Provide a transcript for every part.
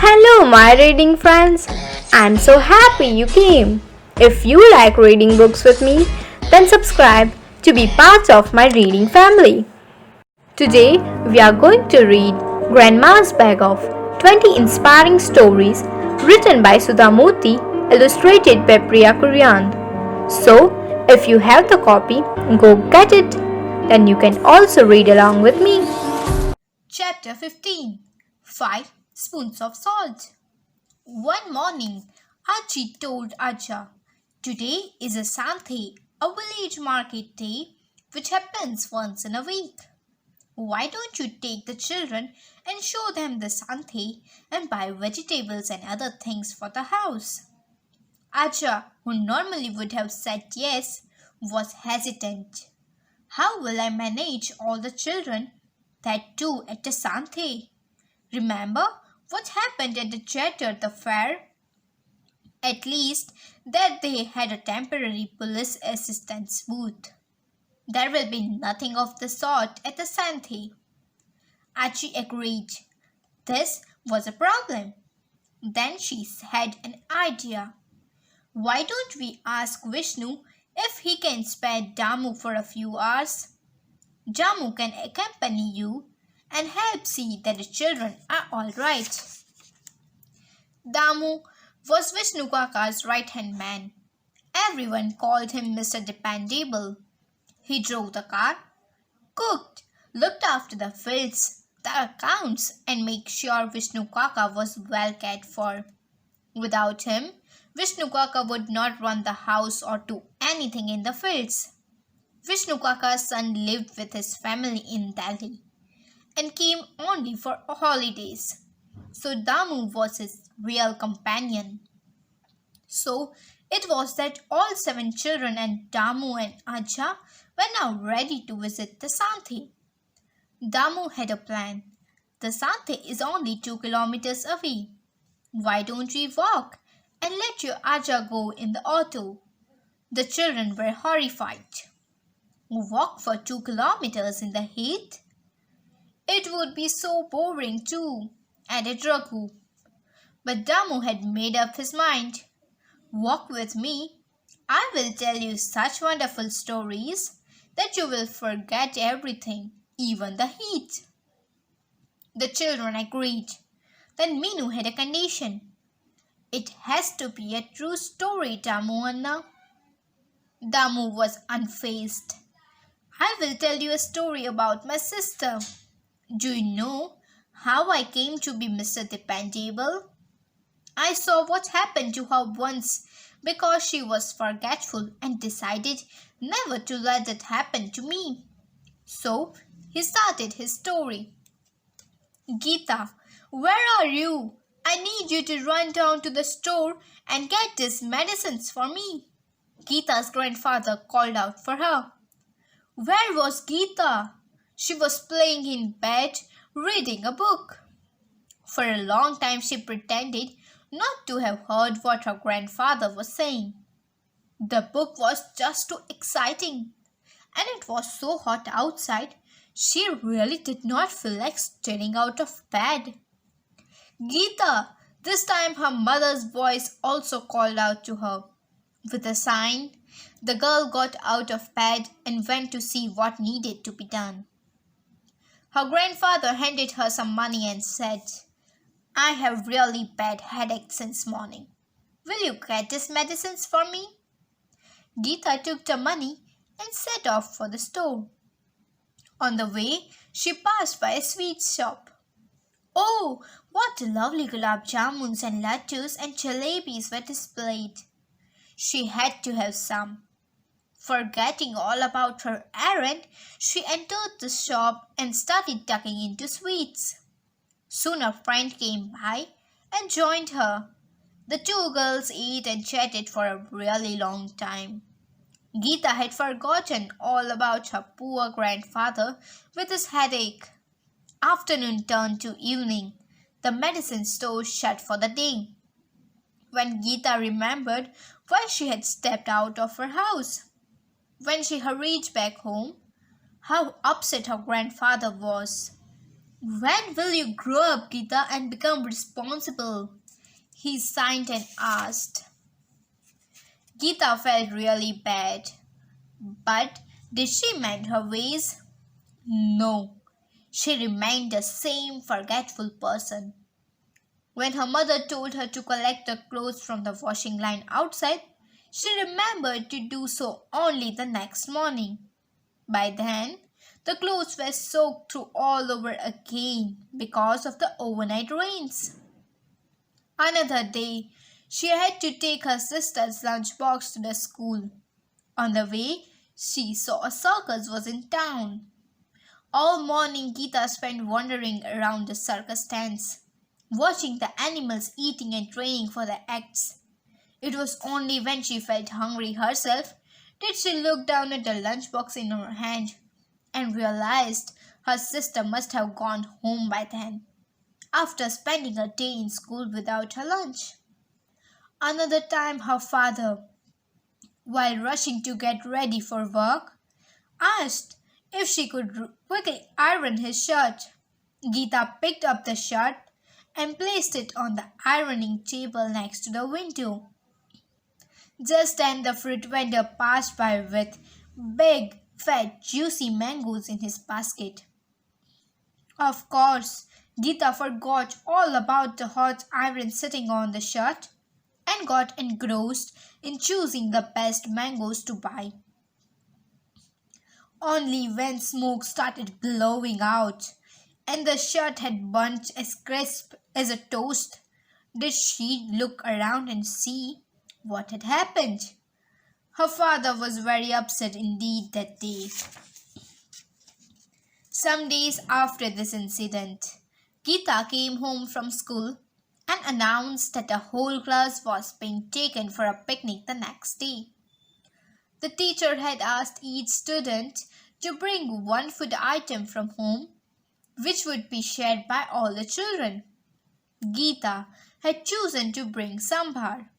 Hello, my reading friends. I'm so happy you came. If you like reading books with me, then subscribe to be part of my reading family. Today, we are going to read Grandma's Bag of 20 Inspiring Stories written by Sudha Murty, illustrated by Priya Kuriyan. So, if you have the copy, go get it. Then you can also read along with me. Chapter 15 5 Spoons of Salt. One morning, Achi told Aja, "Today is a Santhe, a village market day which happens once in a week. Why don't you take the children and show them the Santhe and buy vegetables and other things for the house?" Aja, who normally would have said yes, was hesitant. "How will I manage all the children? That too at the Santhe. Remember what happened at the Chatter fair? At least that they had a temporary police assistance booth. There will be nothing of the sort at the Santhe." Achi agreed. This was a problem. Then she had an idea. "Why don't we ask Vishnu if he can spare Damu for a few hours? Damu can accompany you and help see that the children are all right." Damu was Vishnu Kaka's right-hand man. Everyone called him Mr. Dependable. He drove the car, cooked, looked after the fields, the accounts, and made sure Vishnu Kaka was well cared for. Without him, Vishnu Kaka would not run the house or do anything in the fields. Vishnu Kaka's son lived with his family in Delhi and came only for holidays. So Damu was his real companion. So it was that all 7 children and Damu and Aja were now ready to visit the Santhe. Damu had a plan. The Santhe is only 2 kilometers away. Why don't we walk and let your Aja go in the auto? The children were horrified. Walk for 2 kilometers in the heat? It would be so boring too, added Raghu. But Damu had made up his mind. "Walk with me. I will tell you such wonderful stories that you will forget everything, even the heat." The children agreed. Then Minu had a condition. "It has to be a true story, Damu Anna." Damu was unfazed. "I will tell you a story about my sister. Do you know how I came to be Mr. Dependable? I saw what happened to her once because she was forgetful and decided never to let that happen to me." So he started his story. "Geeta, where are you? I need you to run down to the store and get these medicines for me." Geeta's grandfather called out for her. Where was Geeta? She was playing in bed, reading a book. For a long time she pretended not to have heard what her grandfather was saying. The book was just too exciting, and it was so hot outside, she really did not feel like stirring out of bed. "Geeta!" This time her mother's voice also called out to her. With a sign, the girl got out of bed and went to see what needed to be done. Her grandfather handed her some money and said, "I have really bad headache since morning. Will you get these medicines for me?" Geeta took the money and set off for the store. On the way, she passed by a sweet shop. Oh, what lovely gulab jamuns and laddus and jalebis were displayed. She had to have some. Forgetting all about her errand, she entered the shop and started tucking into sweets. Soon a friend came by and joined her. The 2 girls ate and chatted for a really long time. Geeta had forgotten all about her poor grandfather with his headache. Afternoon turned to evening. The medicine store shut for the day. When Geeta remembered why she had stepped out of her house. When she hurried back home, how upset her grandfather was. When will you grow up, Geeta, and become responsible? He signed and asked. Geeta felt really bad. But did she mend her ways? No. She remained the same forgetful person. When her mother told her to collect the clothes from the washing line outside, she remembered to do so only the next morning. By then, the clothes were soaked through all over again because of the overnight rains. Another day, she had to take her sister's lunchbox to the school. On the way, she saw a circus was in town. All morning, Geeta spent wandering around the circus stands, watching the animals eating and training for the acts. It was only when she felt hungry herself did she look down at the lunchbox in her hand and realized her sister must have gone home by then, after spending a day in school without her lunch. Another time, her father, while rushing to get ready for work, asked if she could quickly iron his shirt. Geeta picked up the shirt and placed it on the ironing table next to the window. Just then the fruit vendor passed by with big, fat, juicy mangoes in his basket. Of course, Geeta forgot all about the hot iron sitting on the shirt and got engrossed in choosing the best mangoes to buy. Only when smoke started blowing out and the shirt had burnt as crisp as a toast did she look around and see what had happened. Her father was very upset indeed that day. Some days after this incident, Geeta came home from school and announced that the whole class was being taken for a picnic the next day. The teacher had asked each student to bring one food item from home, which would be shared by all the children. Geeta had chosen to bring sambar.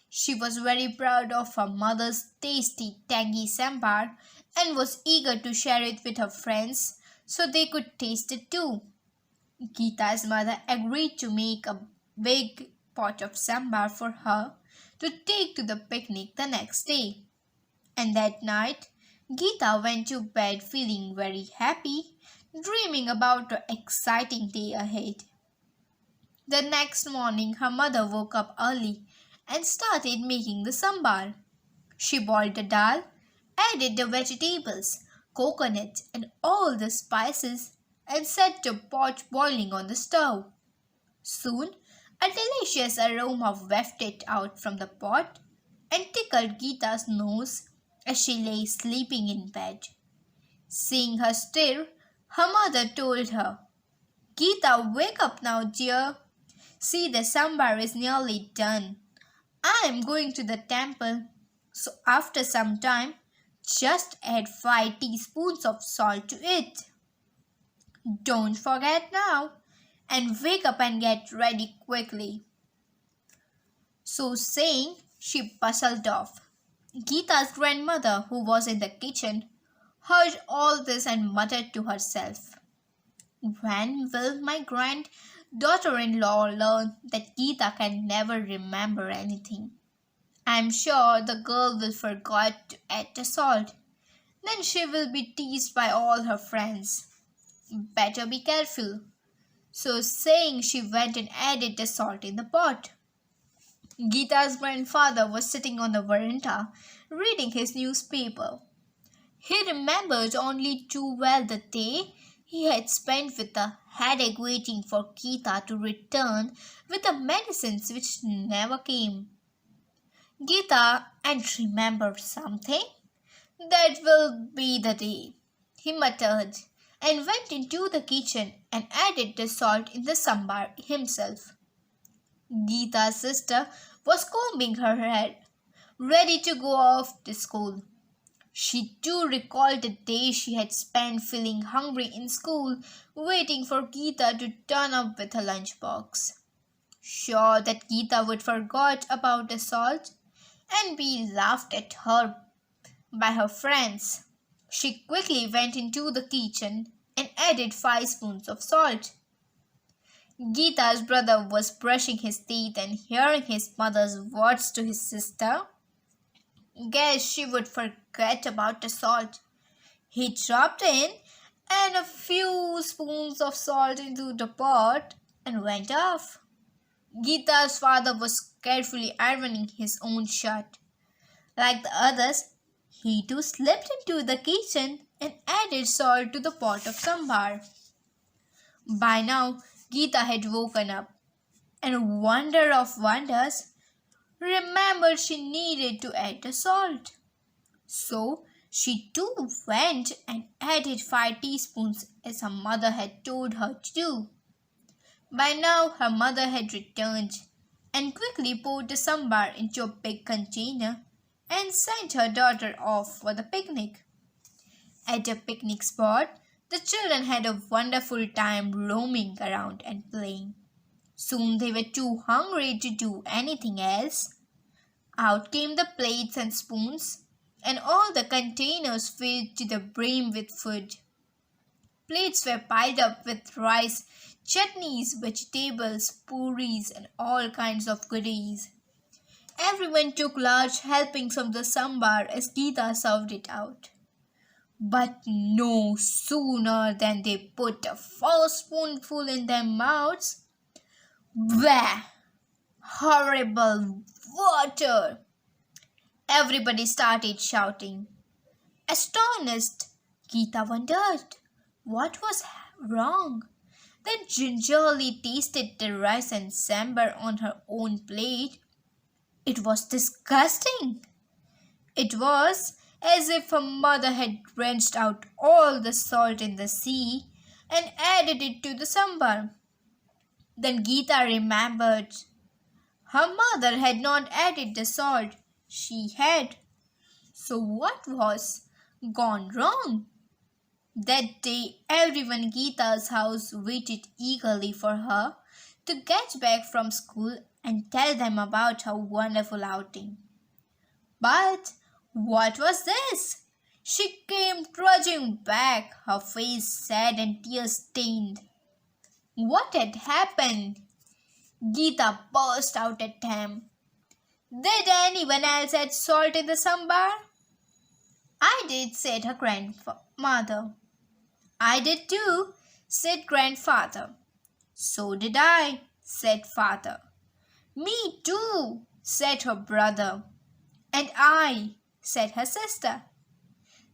She was very proud of her mother's tasty, tangy sambar and was eager to share it with her friends so they could taste it too. Geeta's mother agreed to make a big pot of sambar for her to take to the picnic the next day. And that night, Geeta went to bed feeling very happy, dreaming about the exciting day ahead. The next morning, her mother woke up early and started making the sambar. She boiled the dal, added the vegetables, coconut, and all the spices, and set the pot boiling on the stove. Soon, a delicious aroma wafted out from the pot and tickled Geeta's nose as she lay sleeping in bed. Seeing her stir, her mother told her, "Geeta, wake up now, dear. See, the sambar is nearly done. I am going to the temple, so after some time, just add 5 teaspoons of salt to it. Don't forget now, and wake up and get ready quickly." So saying, she bustled off. Geeta's grandmother, who was in the kitchen, heard all this and muttered to herself, "When will my granddaughter-in-law learn that Geeta can never remember anything? I'm sure the girl will forget to add the salt. Then she will be teased by all her friends. Better be careful." So saying, she went and added the salt in the pot. Geeta's grandfather was sitting on the veranda reading his newspaper. He remembered only too well the day he had spent with a headache waiting for Geeta to return with the medicines which never came. "Geeta, and remember something? That will be the day," he muttered, and went into the kitchen and added the salt in the sambar himself. Geeta's sister was combing her hair, ready to go off to school. She too recalled the day she had spent feeling hungry in school, waiting for Geeta to turn up with her lunchbox. Sure that Geeta would forget about the salt and be laughed at her by her friends. She quickly went into the kitchen and added 5 spoons of salt. Geeta's brother was brushing his teeth and hearing his mother's words to his sister. Guess she would forget about the salt. He dropped in and a few spoons of salt into the pot and went off. Geeta's father was carefully ironing his own shirt. Like the others, he too slipped into the kitchen and added salt to the pot of sambar. By now, Geeta had woken up and, wonder of wonders, remembered she needed to add the salt. So she too went and added 5 teaspoons as her mother had told her to do. By now her mother had returned and quickly poured the sambar into a big container and sent her daughter off for the picnic. At the picnic spot, the children had a wonderful time roaming around and playing. Soon they were too hungry to do anything else. Out came the plates and spoons, and all the containers filled to the brim with food. Plates were piled up with rice, chutneys, vegetables, puris, and all kinds of goodies. Everyone took large helpings of the sambar as Geeta served it out. But no sooner than they put a first spoonful in their mouths, bleh! Horrible water! Everybody started shouting. Astonished, Geeta wondered what was wrong. Then gingerly tasted the rice and sambar on her own plate. It was disgusting. It was as if her mother had wrenched out all the salt in the sea and added it to the sambar. Then Geeta remembered. Her mother had not added the salt. She had. So what was gone wrong? That day everyone in Geeta's house waited eagerly for her to get back from school and tell them about her wonderful outing. But what was this? She came trudging back, her face sad and tear-stained. What had happened? Geeta burst out at him. Did anyone else add salt in the sambar? I did, said her grandmother. I did too, said grandfather. So did I, said father. Me too, said her brother. And I, said her sister.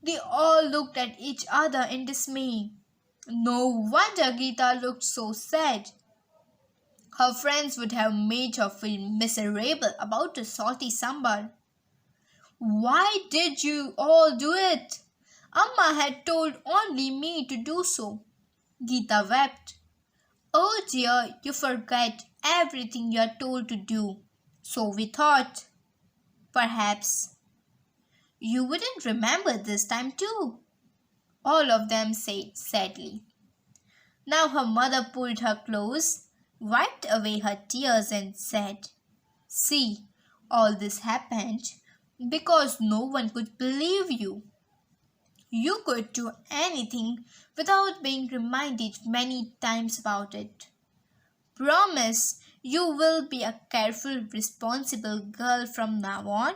They all looked at each other in dismay. No wonder Geeta looked so sad. Her friends would have made her feel miserable about the salty sambar. Why did you all do it? Amma had told only me to do so. Geeta wept. Oh dear, you forget everything you are told to do. So we thought. Perhaps you wouldn't remember this time too, all of them said sadly. Now her mother pulled her close, wiped away her tears and said, See, all this happened because no one could believe you. You could do anything without being reminded many times about it. Promise you will be a careful, responsible girl from now on,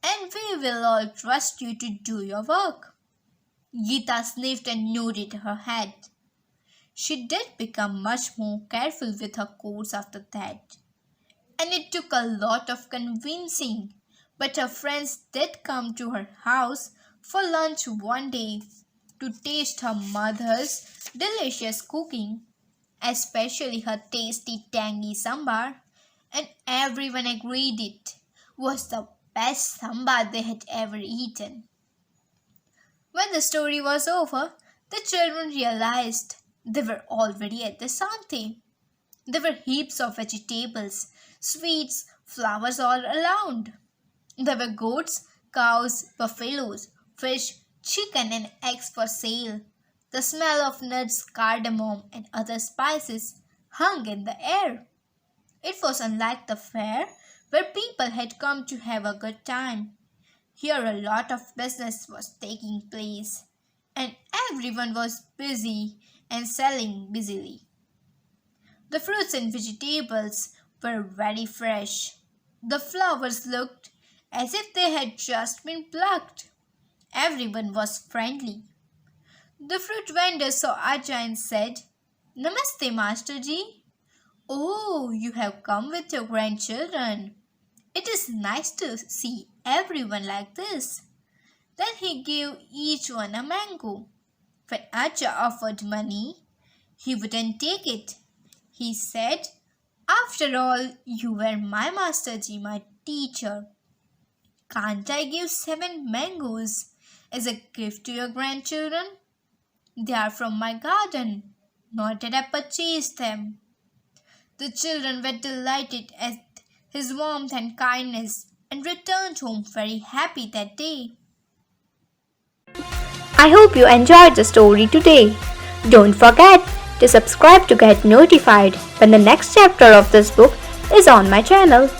and we will all trust you to do your work. Geeta sniffed and nodded her head. She did become much more careful with her course after that. And it took a lot of convincing, but her friends did come to her house for lunch one day to taste her mother's delicious cooking, especially her tasty tangy sambar, and everyone agreed it was the best sambar they had ever eaten. When the story was over, the children realized they were already at the Sante. There were heaps of vegetables, sweets, flowers all around. There were goats, cows, buffaloes, fish, chicken and eggs for sale. The smell of nuts, cardamom and other spices hung in the air. It was unlike the fair where people had come to have a good time. Here a lot of business was taking place. and everyone was busy and selling busily. The fruits and vegetables were very fresh. The flowers looked as if they had just been plucked. Everyone was friendly. The fruit vendor saw Aja and said, Namaste, Master Ji. Oh, you have come with your grandchildren. It is nice to see everyone like this. Then he gave each one a mango. When Aja offered money, he wouldn't take it. He said, After all, you were my Master Ji, my teacher. Can't I give 7 mangoes as a gift to your grandchildren? They are from my garden, not that I purchased them. The children were delighted at his warmth and kindness and returned home very happy that day. I hope you enjoyed the story today. Don't forget to subscribe to get notified when the next chapter of this book is on my channel.